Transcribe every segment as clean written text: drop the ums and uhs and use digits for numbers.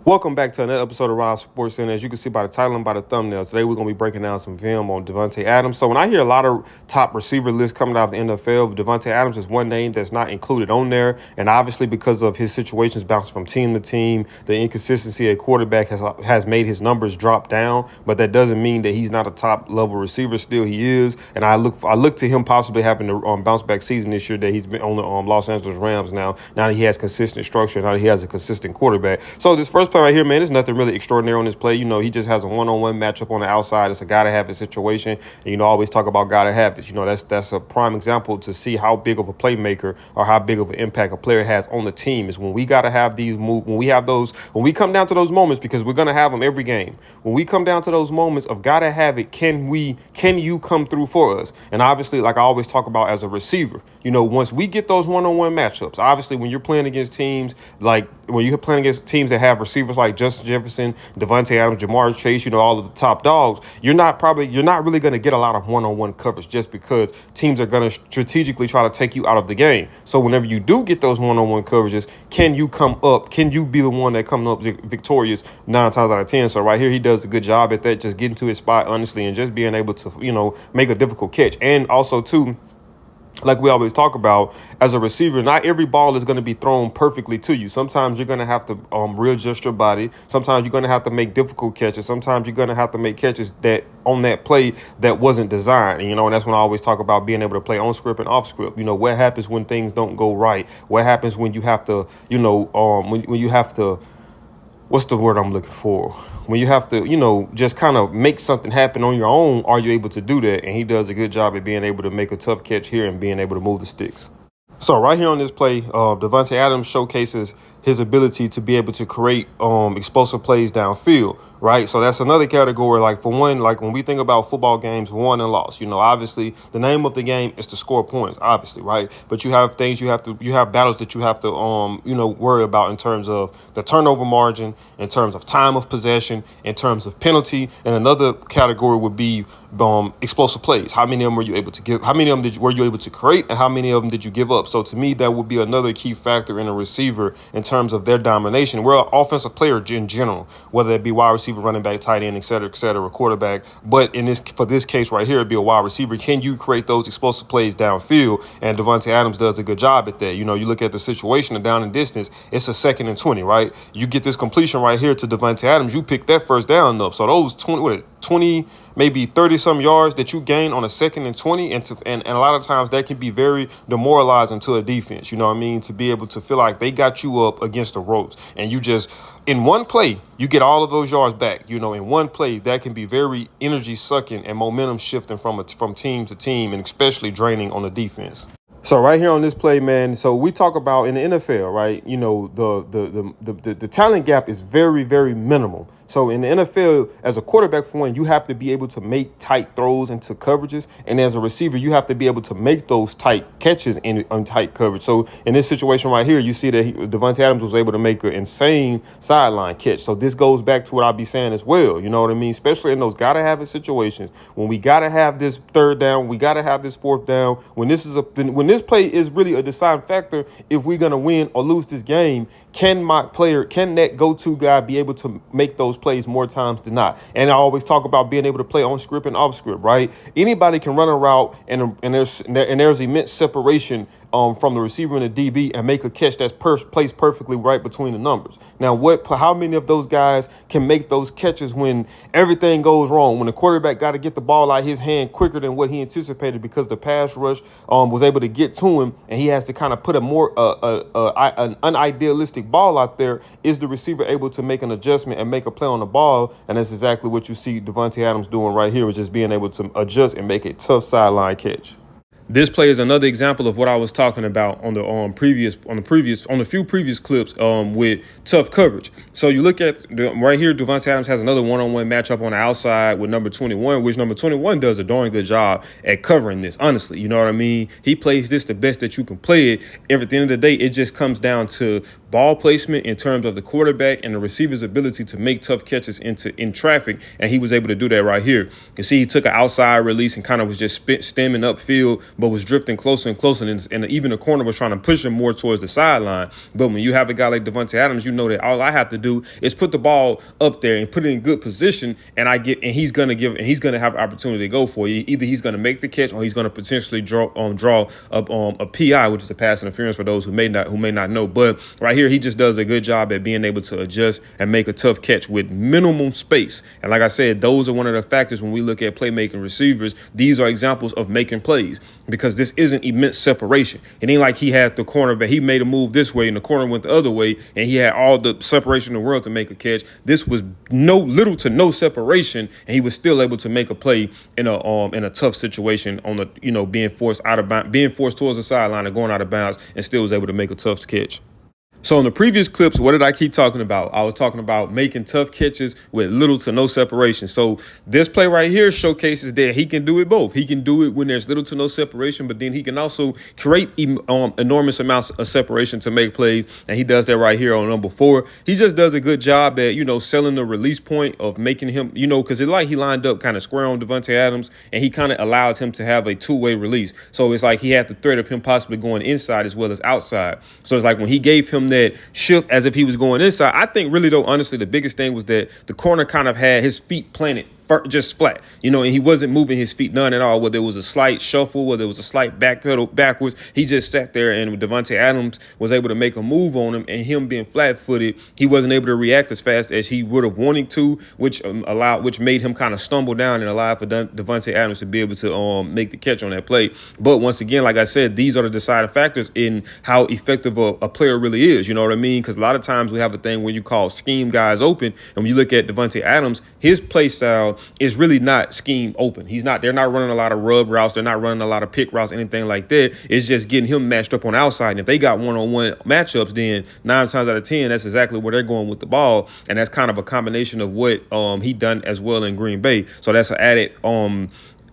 Welcome back to another episode of Rob Sports Center. As you can see by the title and by the thumbnail, today we're going to be breaking down some film on Davante Adams. So when I hear a lot of top receiver lists coming out of the NFL, Davante Adams is one name that's not included on there. And obviously because of his situations bouncing from team to team, the inconsistency at quarterback has made his numbers drop down. But that doesn't mean that he's not a top level receiver. Still, he is. And I look to him possibly having a bounce back season this year that he's been on the Los Angeles Rams now. Now that he has consistent structure, now that he has a consistent quarterback. So this first play right here, man, there's nothing really extraordinary on this play. He just has a one-on-one matchup on the outside. It's a gotta-have-it situation. And, always talk about gotta-have-it. That's a prime example to see how big of a playmaker or how big of an impact a player has on the team is when we gotta have these moves, when we come down to those moments, because we're gonna have them every game. When we come down to those moments of gotta have it, can you come through for us? And obviously, like I always talk about as a receiver, once we get those one-on-one matchups, obviously when you're playing against teams that have receivers like Justin Jefferson, Davante Adams, Jamar Chase, all of the top dogs, you're not really going to get a lot of one-on-one coverage just because teams are going to strategically try to take you out of the game. So whenever you do get those one-on-one coverages, can you come up? Can you be the one that comes up victorious 9 times out of 10? So right here, he does a good job at that, just getting to his spot, honestly, and just being able to, make a difficult catch. And also, too, like we always talk about, as a receiver, not every ball is going to be thrown perfectly to you. Sometimes you're going to have to readjust your body. Sometimes you're going to have to make difficult catches. Sometimes you're going to have to make catches that on that play that wasn't designed. And that's when I always talk about being able to play on script and off script. What happens when things don't go right? What happens when you have to, when you have to, what's the word I'm looking for? When you have to, just kind of make something happen on your own, are you able to do that? And he does a good job at being able to make a tough catch here and being able to move the sticks. So right here on this play, Davante Adams showcases his ability to be able to create explosive plays downfield, right? So that's another category. Like, for one, like when we think about football games, won and lost, obviously the name of the game is to score points, obviously, right? But you have things you have battles that you have to worry about in terms of the turnover margin, in terms of time of possession, in terms of penalty, and another category would be explosive plays. How many of them were you able to give? How many of them were you able to create, and how many of them did you give up? So to me, that would be another key factor in a receiver in terms of their domination. We're an offensive player in general, whether it be wide receiver, running back, tight end, et cetera, quarterback. But for this case right here, it'd be a wide receiver. Can you create those explosive plays downfield? And Davante Adams does a good job at that. You look at the situation of down and distance, it's a 2nd and 20, right? You get this completion right here to Davante Adams, you pick that first down up. So those 20, maybe 30 some yards that you gain on a 2nd and 20, and a lot of times that can be very demoralizing to a defense, to be able to feel like they got you up against the ropes, and you just, in one play, you get all of those yards back. In one play, that can be very energy sucking and momentum shifting from team to team, and especially draining on the defense. So right here on this play, man, so we talk about in the NFL, right, the talent gap is very, very minimal. So in the NFL, as a quarterback, for one, you have to be able to make tight throws into coverages. And as a receiver, you have to be able to make those tight catches in tight coverage. So in this situation right here, you see that Davante Adams was able to make an insane sideline catch. So this goes back to what I'll be saying as well. You know what I mean? Especially in those gotta-have-it situations. When we got to have this 3rd down, we got to have this 4th down. When this play is really a deciding factor if we're going to win or lose this game, can that go-to guy be able to make those plays more times than not? And I always talk about being able to play on script and off script, right? Anybody can run a route and there's immense separation from the receiver and the DB and make a catch that's placed perfectly right between the numbers. Now, how many of those guys can make those catches when everything goes wrong, when the quarterback got to get the ball out of his hand quicker than what he anticipated because the pass rush was able to get to him, and he has to kind of put an unidealistic ball out there? Is the receiver able to make an adjustment and make a play on the ball? And that's exactly what you see Davante Adams doing right here, is just being able to adjust and make a tough sideline catch. This play is another example of what I was talking about on the few previous clips with tough coverage. So you look at right here, Davante Adams has another one-on-one matchup on the outside with number 21, which number 21 does a darn good job at covering this. Honestly, you know what I mean? He plays this the best that you can play it. At the end of the day, it just comes down to ball placement in terms of the quarterback and the receiver's ability to make tough catches in traffic, and he was able to do that right here. You see, he took an outside release and kind of was just stemming upfield, but was drifting closer and closer, and even the corner was trying to push him more towards the sideline. But when you have a guy like Davante Adams, you know that all I have to do is put the ball up there and put it in good position, and he's gonna have opportunity to go for you. Either he's gonna make the catch or he's gonna potentially draw a PI, which is a pass interference for those who may not know. But right here, he just does a good job at being able to adjust and make a tough catch with minimum space. And like I said, those are one of the factors when we look at playmaking receivers. These are examples of making plays, because this isn't immense separation. It ain't like he had the cornerback, he made a move this way and the corner went the other way, and he had all the separation in the world to make a catch. This was little to no separation, and he was still able to make a play in a tough situation on the being forced towards the sideline and going out of bounds, and still was able to make a tough catch. So in the previous clips, what did I keep talking about? I was talking about making tough catches with little to no separation. So this play right here showcases that he can do it both. He can do it when there's little to no separation, but then he can also create enormous amounts of separation to make plays. And he does that right here on number 4. He just does a good job at, selling the release point of making him, because he lined up kind of square on Davante Adams, and he kind of allowed him to have a two-way release. So it's like he had the threat of him possibly going inside as well as outside. So it's like when he gave him that shift as if he was going inside, I think really though, honestly, the biggest thing was that the corner kind of had his feet planted just flat, and he wasn't moving his feet none at all. Whether it was a slight shuffle, whether it was a slight backpedal backwards, he just sat there, and Davante Adams was able to make a move on him, and him being flat-footed, he wasn't able to react as fast as he would have wanted to, which made him kind of stumble down and allowed for Davante Adams to be able to make the catch on that play. But once again, like I said, these are the deciding factors in how effective a player really is. You know what I mean? Because a lot of times we have a thing where you call scheme guys open, and when you look at Davante Adams, his play style is really not scheme open. They're not running a lot of rub routes. They're not running a lot of pick routes, anything like that. It's just getting him matched up on the outside. And if they got one-on-one matchups, then 9 times out of 10, that's exactly where they're going with the ball. And that's kind of a combination of what he done as well in Green Bay. So that's an added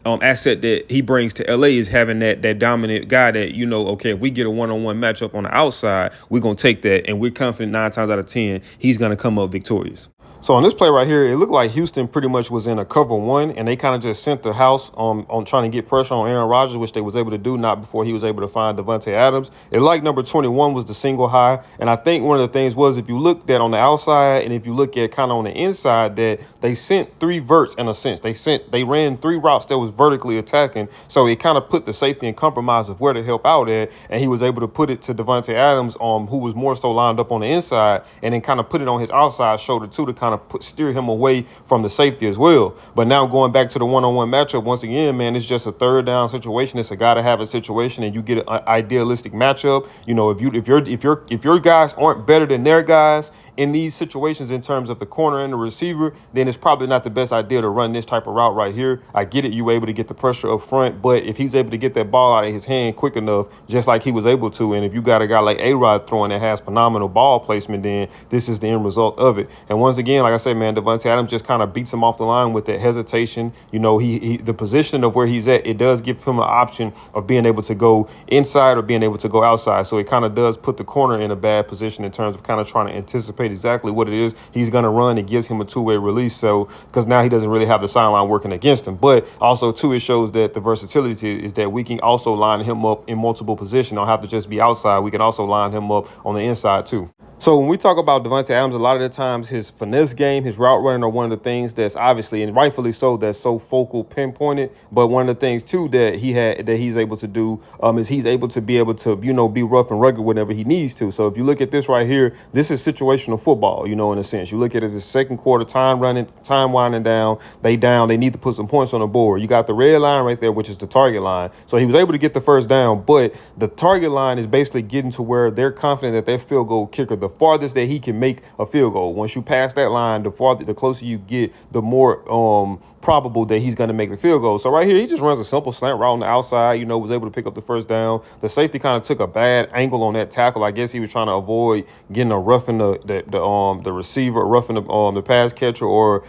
asset that he brings to LA, is having that dominant guy that, okay, if we get a one-on-one matchup on the outside, we're going to take that. And we're confident 9 times out of 10, he's going to come up victorious. So on this play right here, it looked like Houston pretty much was in a cover 1, and they kind of just sent the house on trying to get pressure on Aaron Rodgers, which they was able to do, not before he was able to find Davante Adams. It like number 21 was the single high, and I think one of the things was, if you look at on the outside and if you look at kind of on the inside, that they sent 3 verts in a sense. They ran 3 routes that was vertically attacking, so it kind of put the safety in compromise of where to help out at, and he was able to put it to Davante Adams, who was more so lined up on the inside, and then kind of put it on his outside shoulder too, to kind of steer him away from the safety as well. But now going back to the one-on-one matchup, once again, man, it's just a third down situation. It's a gotta have a situation, and you get an idealistic matchup. If your guys aren't better than their guys in these situations in terms of the corner and the receiver, then it's probably not the best idea to run this type of route right here. I get it, you were able to get the pressure up front, but if he's able to get that ball out of his hand quick enough, just like he was able to, and if you got a guy like A-Rod throwing that has phenomenal ball placement, then this is the end result of it. And once again, like I said, man, Davante Adams just kind of beats him off the line with that hesitation. The position of where he's at, it does give him an option of being able to go inside or being able to go outside. So it kind of does put the corner in a bad position in terms of kind of trying to anticipate exactly what it is he's going to run. It gives him a two-way release, so because now he doesn't really have the sideline working against him. But also too, it shows that the versatility is that we can also line him up in multiple positions. Don't have to just be outside. We can also line him up on the inside too. So when we talk about Davante Adams, a lot of the times his finesse game, his route running are one of the things that's obviously, and rightfully so, that's so focal, pinpointed. But one of the things too that he's able to do is he's able to be be rough and rugged whenever he needs to. So if you look at this right here, this is situational football, in a sense. You look at it as the second quarter, time winding down, they need to put some points on the board. You got the red line right there, which is the target line. So he was able to get the first down, but the target line is basically getting to where they're confident that their field goal kicker, the farthest that he can make a field goal. Once you pass that line, the closer you get, the more probable that he's going to make the field goal. So right here, he just runs a simple slant route on the outside, was able to pick up the first down. The safety kind of took a bad angle on that tackle. I guess he was trying to avoid getting a roughing the receiver, roughing the pass catcher, or,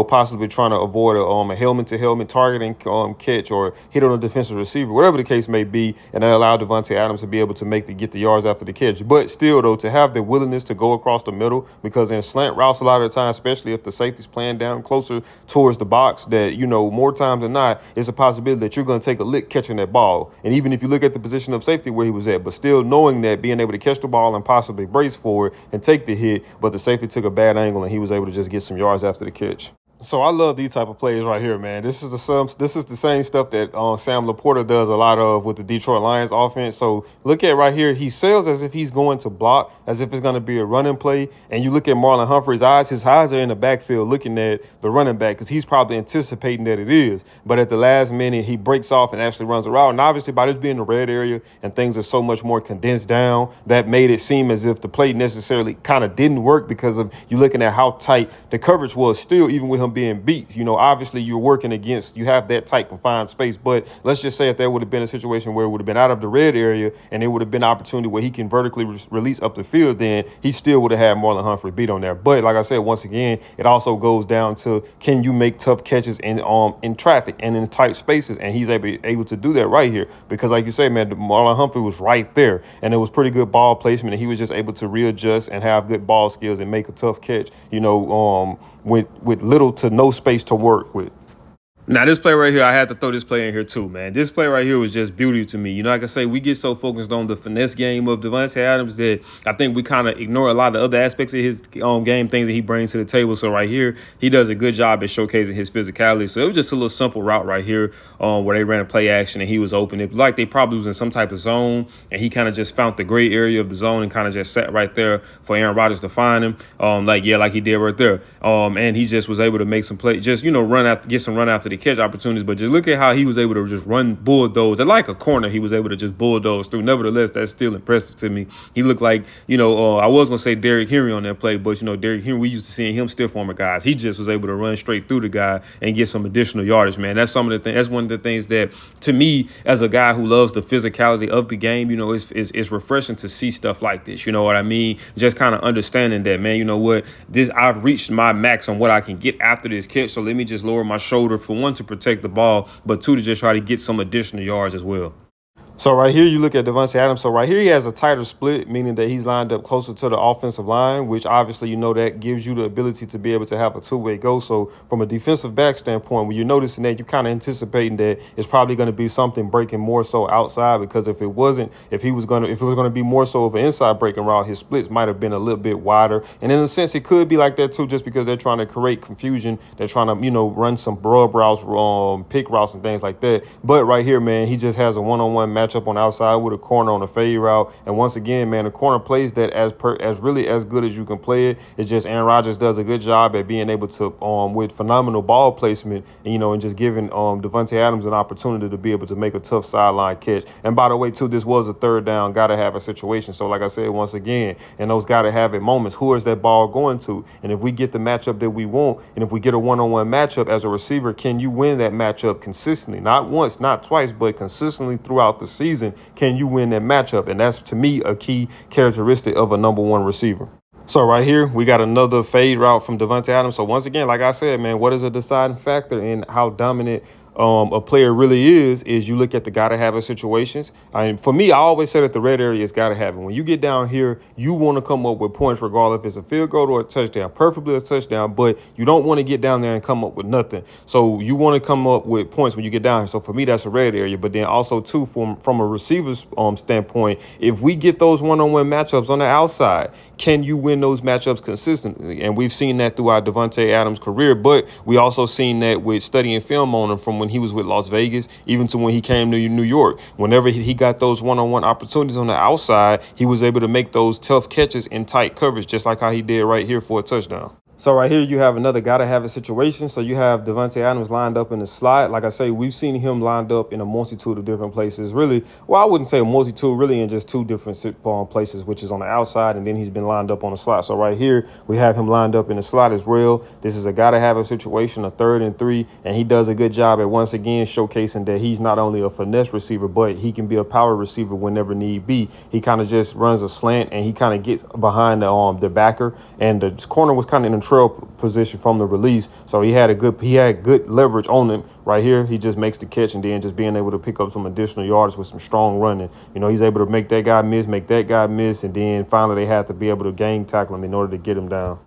possibly trying to avoid a helmet-to-helmet targeting catch, or hit on a defensive receiver, whatever the case may be. And that allowed Davante Adams to be able to get the yards after the catch. But still, though, to have the willingness willingness to go across the middle, because in slant routes, a lot of the time, especially if the safety's playing down closer towards the box, that, more times than not, it's a possibility that you're going to take a lick catching that ball. And even if you look at the position of safety where he was at, but still knowing that, being able to catch the ball and possibly brace for it and take the hit, but the safety took a bad angle and he was able to just get some yards after the catch. So I love these type of plays right here, man. This is the same stuff that Sam Laporta does a lot of with the Detroit Lions offense. So look at right here. He sails as if he's going to block, as if it's going to be a running play. And you look at Marlon Humphrey's eyes. His eyes are in the backfield looking at the running back because he's probably anticipating that it is. But at the last minute, he breaks off and actually runs a route. And obviously, by this being the red area and things are so much more condensed down, that made it seem as if the play necessarily kind of didn't work because of you looking at how tight the coverage was still, even with him being beat. Obviously you're working against, you have that tight confined space, but let's just say if there would have been a situation where it would have been out of the red area and it would have been an opportunity where he can vertically release up the field, then he still would have had Marlon Humphrey beat on there. But like I said, once again, it also goes down to, can you make tough catches in traffic and in tight spaces? And he's able to do that right here, because like you say, man, Marlon Humphrey was right there and it was pretty good ball placement and he was just able to readjust and have good ball skills and make a tough catch, with little to no space to work with. Now, this play right here, I had to throw this play in here too, man. This play right here was just beauty to me. Like I say, we get so focused on the finesse game of Davante Adams that I think we kind of ignore a lot of the other aspects of his game, things that he brings to the table. So right here, he does a good job at showcasing his physicality. So it was just a little simple route right here where they ran a play action and he was open. It was like they probably was in some type of zone and he kind of just found the gray area of the zone and kind of just sat right there for Aaron Rodgers to find him. Like he did right there. And he just was able to make some play, just, get some run after the catch opportunities. But just look at how he was able to just run bulldoze. They're like a corner he was able to just bulldoze through. Nevertheless, that's still impressive to me. He looked like, I was going to say Derrick Henry on that play, but, Derrick Henry, we used to seeing him stiff armor guys. He just was able to run straight through the guy and get some additional yardage, man. That's one of the things that, to me, as a guy who loves the physicality of the game, it's refreshing to see stuff like this. You know what I mean? Just kind of understanding that, man, I've reached my max on what I can get after this catch. So let me just lower my shoulder, for one, to protect the ball, but two, to just try to get some additional yards as well. So right here, you look at Davante Adams. So right here, he has a tighter split, meaning that he's lined up closer to the offensive line, which obviously, that gives you the ability to be able to have a two-way go. So from a defensive back standpoint, when you're noticing that, you're kind of anticipating that it's probably going to be something breaking more so outside, because if it was going to be more so of an inside breaking route, his splits might have been a little bit wider. And in a sense, it could be like that too, just because they're trying to create confusion. They're trying to, run some broad routes, pick routes and things like that. But right here, man, he just has a one-on-one matchup on the outside with a corner on a fade route. And once again, man, the corner plays that as really as good as you can play it. It's just Aaron Rodgers does a good job at being able to, with phenomenal ball placement, and just giving Davante Adams an opportunity to be able to make a tough sideline catch. And by the way, too, this was a third down, gotta have a situation. So like I said, once again, in those gotta have it moments, who is that ball going to? And if we get the matchup that we want, and if we get a one-on-one matchup as a receiver, can you win that matchup consistently? Not once, not twice, but consistently throughout the season. Can you win that matchup? And that's, to me, a key characteristic of a number one receiver. So right here, we got another fade route from Davante Adams. So once again, like I said, man, what is a deciding factor in how dominant a player really is you look at the gotta have it situations. For me, I always say that the red area is gotta have it. When you get down here, you want to come up with points regardless if it's a field goal or a touchdown, preferably a touchdown, but you don't want to get down there and come up with nothing. So you want to come up with points when you get down here. So for me, that's a red area. But then also too, from a receiver's standpoint, if we get those one-on-one matchups on the outside, can you win those matchups consistently? And we've seen that throughout Davante Adams' career, but we also seen that with studying film on him from when he was with Las Vegas, even to when he came to New York. Whenever he got those one-on-one opportunities on the outside, he was able to make those tough catches in tight coverage, just like how he did right here for a touchdown. So right here, you have another gotta have a situation. So you have Davante Adams lined up in the slot. Like I say, we've seen him lined up in a multitude of different places. Really, well, I wouldn't say a multitude, really in just two different places, which is on the outside, and then he's been lined up on the slot. So right here, we have him lined up in the slot as well. This is a gotta have a situation, a 3rd and 3, and he does a good job at once again showcasing that he's not only a finesse receiver, but he can be a power receiver whenever need be. He kind of just runs a slant and he kind of gets behind the backer, and the corner was kind of in a trail position from the release. So he had good leverage on him. Right here, he just makes the catch, and then just being able to pick up some additional yards with some strong running. You know, he's able to make that guy miss, and then finally they had to be able to gang tackle him in order to get him down.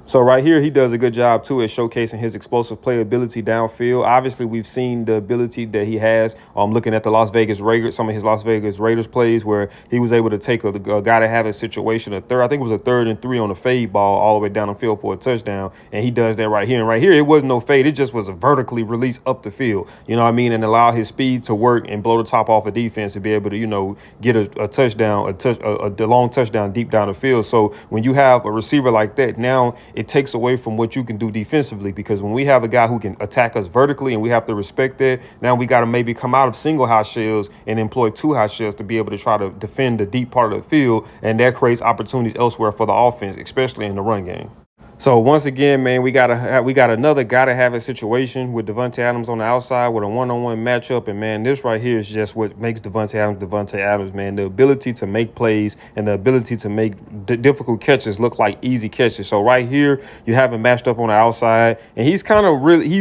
So right here, he does a good job, too, at showcasing his explosive playability downfield. Obviously, we've seen the ability that he has looking at the Las Vegas Raiders, some of his Las Vegas Raiders plays where he was able to take a guy to have a situation, I think it was a 3rd and 3 on a fade ball all the way down the field for a touchdown. And he does that right here. And right here, it wasn't no fade. It just was a vertically release up the field, you know what I mean, and allow his speed to work and blow the top off of defense to be able to, you know, get a touchdown, a long touchdown deep down the field. So when you have a receiver like that, now it takes away from what you can do defensively, because when we have a guy who can attack us vertically and we have to respect that, now we got to maybe come out of single high shells and employ 2 high shells to be able to try to defend the deep part of the field, and that creates opportunities elsewhere for the offense, especially in the run game. So once again, man, we got another gotta have a situation with Davante Adams on the outside with a one-on-one matchup. And man, this right here is just what makes Davante Adams, man. The ability to make plays and the ability to make difficult catches look like easy catches. So right here, you have him matched up on the outside, and he's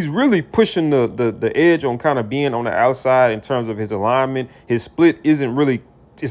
really pushing the edge on kind of being on the outside in terms of his alignment. His split isn't really. He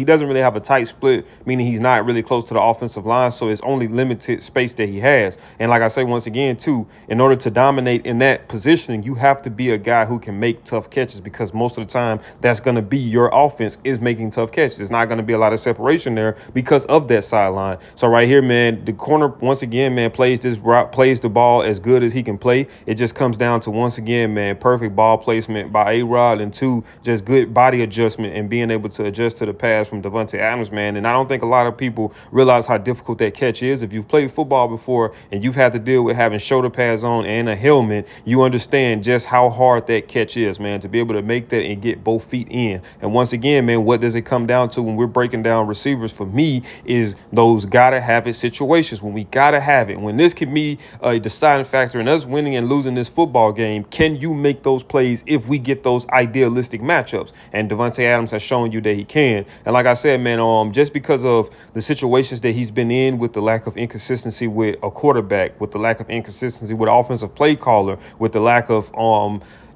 doesn't really have a tight split, meaning he's not really close to the offensive line. So it's only limited space that he has. And like I say, once again, too, in order to dominate in that positioning, you have to be a guy who can make tough catches, because most of the time that's going to be your offense is making tough catches. It's not going to be a lot of separation there because of that sideline. So right here, man, the corner, once again, man, plays the ball as good as he can play. It just comes down to, once again, man, perfect ball placement by A-Rod, and 2, just good body adjustment and being able to adjust to the pass from Davante Adams, man. And I don't think a lot of people realize how difficult that catch is. If you've played football before and you've had to deal with having shoulder pads on and a helmet, you understand just how hard that catch is, man, to be able to make that and get both feet in. And once again, man, what does it come down to when we're breaking down receivers for me is those gotta have it situations, when we gotta have it, when this can be a deciding factor in us winning and losing this football game. Can you make those plays if we get those idealistic matchups? And Davante Adams has shown you that he can. And like I said, man, just because of the situations that he's been in, with the lack of inconsistency with a quarterback, with the lack of inconsistency with an offensive play caller, with the lack of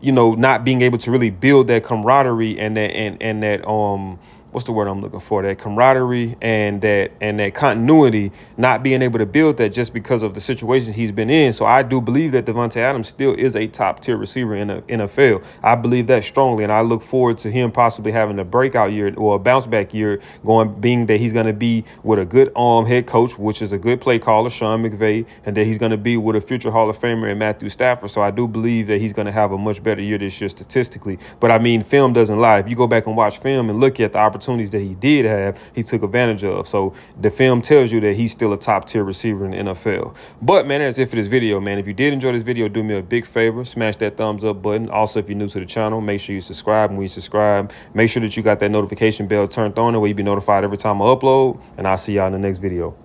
not being able to really build that camaraderie and that what's the word I'm looking for? That camaraderie and that continuity, not being able to build that just because of the situations he's been in. So I do believe that Davante Adams still is a top tier receiver in the NFL. I believe that strongly, and I look forward to him possibly having a breakout year or a bounce back year, being that he's going to be with a good head coach, which is a good play caller, Sean McVay, and that he's going to be with a future Hall of Famer in Matthew Stafford. So I do believe that he's going to have a much better year this year statistically. But I mean, film doesn't lie. If you go back and watch film and look at the opportunities that he did have, he took advantage of. So the film tells you that he's still a top tier receiver in the NFL. But man, that's it for this video, man. If you did enjoy this video, do me a big favor, smash that thumbs up button. Also, if you're new to the channel, make sure you subscribe. And when you subscribe, make sure that you got that notification bell turned on, where you'll be notified every time I upload. And I'll see y'all in the next video.